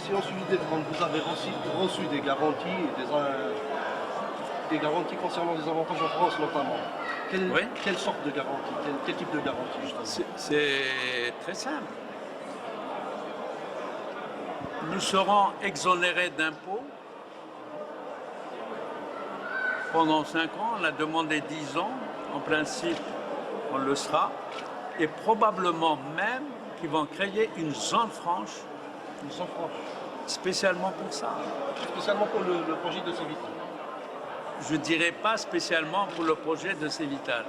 si on suit des ventes, vous avez reçu des garanties, des garanties concernant des avantages en France notamment. Oui. Quelle sorte de garantie, quel type de garantie justement? C'est très simple. Nous serons exonérés d'impôts pendant 5 ans. On a demandé 10 ans. En principe, on le sera. Et probablement même qu'ils vont créer une zone franche. Une zone franche. Spécialement pour ça. Spécialement pour le projet de Cévital. Je ne dirais pas spécialement pour le projet de Cévital.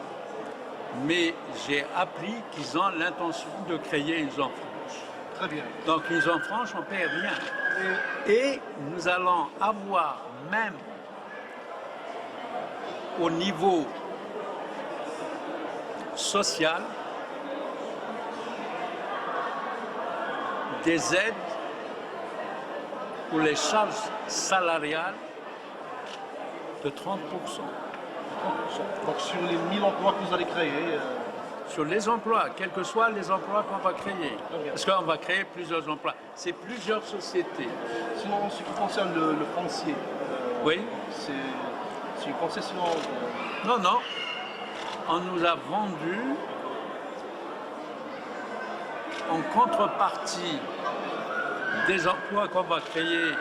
Mais j'ai appris qu'ils ont l'intention de créer une zone franche. Très bien. Donc une zone franche, on ne paie rien. Et nous allons avoir même au niveau social des aides pour les charges salariales de 30%. 30%. Donc sur les 1000 emplois que vous allez créer. Sur les emplois, quels que soient les emplois qu'on va créer. Parce qu'on va créer plusieurs emplois. C'est plusieurs sociétés. Sinon, en ce qui concerne le foncier, oui. C'est une concession. Non, non. On nous a vendu en contrepartie des emplois qu'on va créer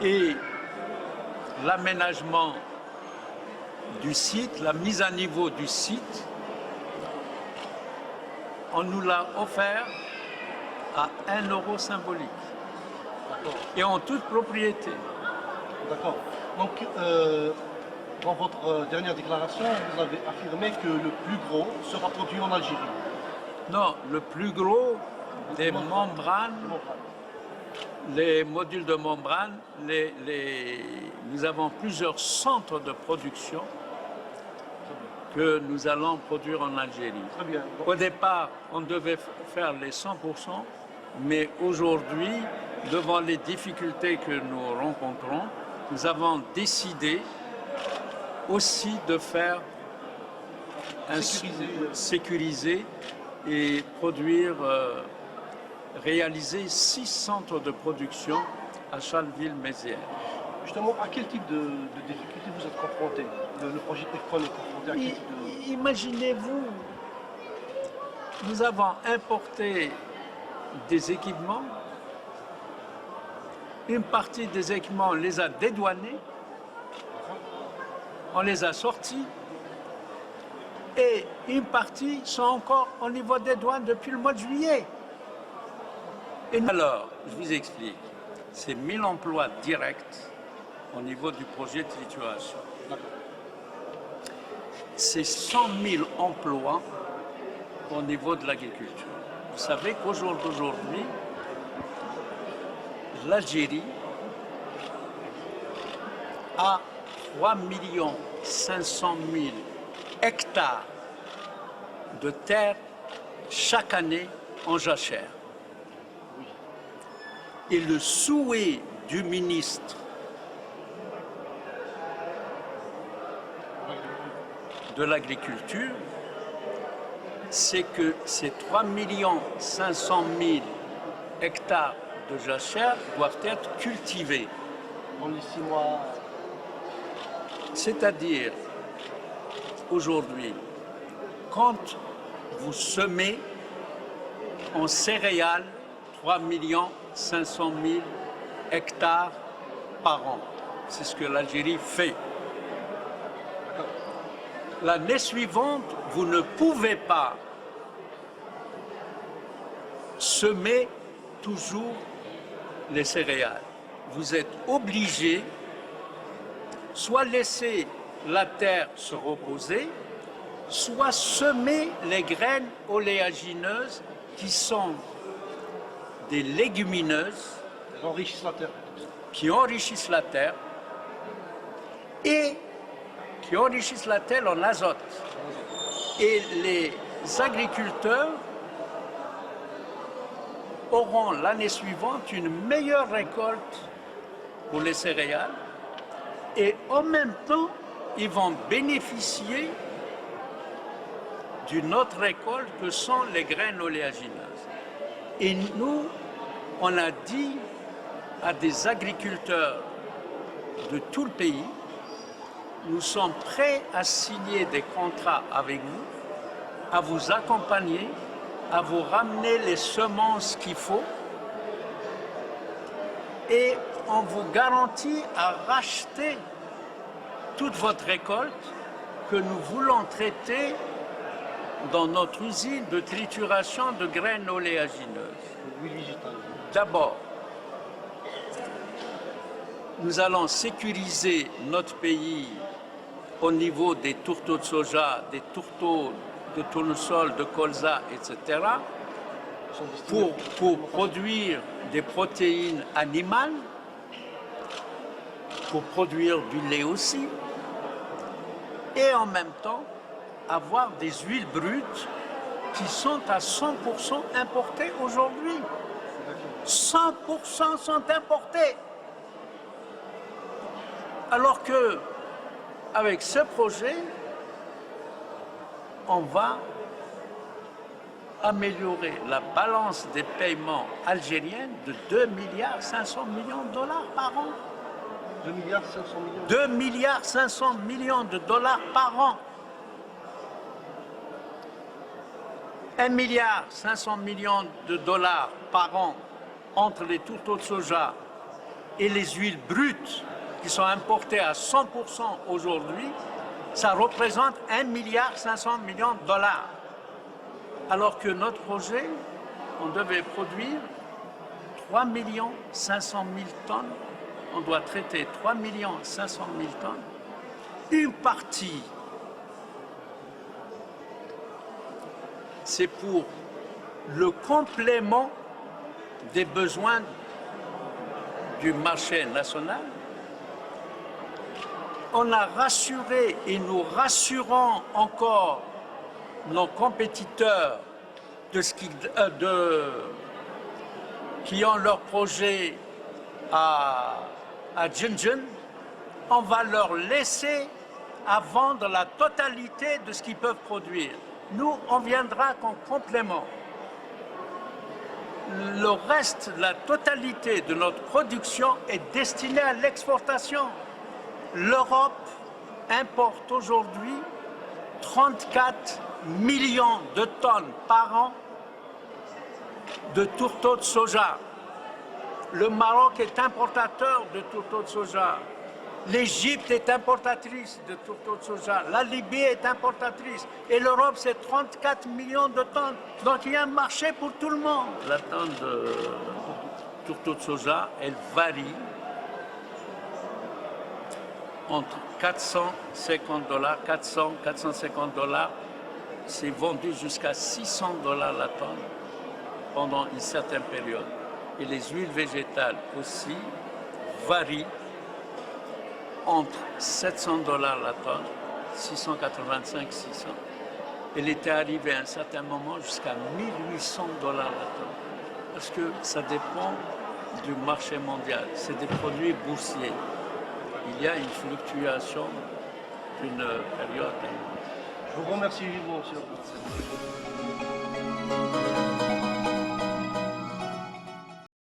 et l'aménagement du site, la mise à niveau du site. On nous l'a offert à 1 € symbolique. Et en toute propriété. D'accord. Donc, dans votre dernière déclaration, vous avez affirmé que le plus gros sera produit en Algérie. Non, le plus gros des membranes, les modules de membrane, nous avons plusieurs centres de production que nous allons produire en Algérie. Très bien. Au départ, on devait faire les 100%, mais aujourd'hui, devant les difficultés que nous rencontrons, nous avons décidé aussi de faire sécuriser et produire, réaliser 6 centres de production à Charleville-Mézières. Justement, à quel type de difficultés vous êtes confronté? Le projet EFPRON est confronté à quel type de... Imaginez-vous, nous avons importé des équipements, une partie des équipements, on les a dédouanés, on les a sortis, et une partie sont encore au niveau des douanes depuis le mois de juillet. Et alors, je vous explique, c'est 1000 emplois directs au niveau du projet de trituration. C'est 100 000 emplois au niveau de l'agriculture. Vous savez qu'aujourd'hui, l'Algérie a 3 500 000 hectares de terre chaque année en jachère. Et le souhait du ministre de l'Agriculture, c'est que ces 3 500 000 hectares de jachère doivent être cultivés. Dans les 6 mois. C'est-à-dire, aujourd'hui, quand vous semez en céréales 3 500 000 hectares par an, c'est ce que l'Algérie fait. L'année suivante, vous ne pouvez pas semer toujours les céréales. Vous êtes obligé soit laisser la terre se reposer, soit semer les graines oléagineuses qui sont des légumineuses qui enrichissent la terre et qui enrichissent la terre en azote. Et les agriculteurs auront l'année suivante une meilleure récolte pour les céréales et en même temps, ils vont bénéficier d'une autre récolte que sont les graines oléagineuses. Et nous, on a dit à des agriculteurs de tout le pays, nous sommes prêts à signer des contrats avec vous, à vous accompagner, à vous ramener les semences qu'il faut et on vous garantit à racheter toute votre récolte que nous voulons traiter dans notre usine de trituration de graines oléagineuses. L'huile végétale. D'abord, nous allons sécuriser notre pays au niveau des tourteaux de soja, des tourteaux de tournesol, de colza, etc., pour produire des protéines animales, pour produire du lait aussi, et en même temps avoir des huiles brutes qui sont à 100% importées aujourd'hui. 100% sont importées. Alors que, avec ce projet, on va améliorer la balance des paiements algériennes de 2,5 milliards de dollars par an. 2,5 milliards. 2,5 milliards de dollars par an. 1,5 milliard de dollars par an entre les tourteaux de soja et les huiles brutes qui sont importées à 100% aujourd'hui, ça représente 1,5 milliard de dollars. Alors que notre projet, on devait produire 3 500 000 tonnes. On doit traiter 3 500 000 tonnes. Une partie, c'est pour le complément des besoins du marché national. On a rassuré et nous rassurons encore nos compétiteurs qui ont leur projet à Jinjin. On va leur laisser à vendre la totalité de ce qu'ils peuvent produire. Nous, on viendra qu'en complément. Le reste, la totalité de notre production est destinée à l'exportation. L'Europe importe aujourd'hui 34 millions de tonnes par an de tourteaux de soja. Le Maroc est importateur de tourteaux de soja. L'Égypte est importatrice de tourteaux de soja. La Libye est importatrice. Et l'Europe, c'est 34 millions de tonnes. Donc il y a un marché pour tout le monde. La tonne de tourteaux de soja, elle varie entre 450 dollars, 450 dollars. C'est vendu jusqu'à 600 dollars la tonne pendant une certaine période. Et les huiles végétales aussi varient entre 700 dollars la tonne, 685, 600. Elle était arrivée à un certain moment jusqu'à 1800 dollars la tonne. Parce que ça dépend du marché mondial. C'est des produits boursiers. Il y a une fluctuation d'une période. Je vous remercie vivement, monsieur.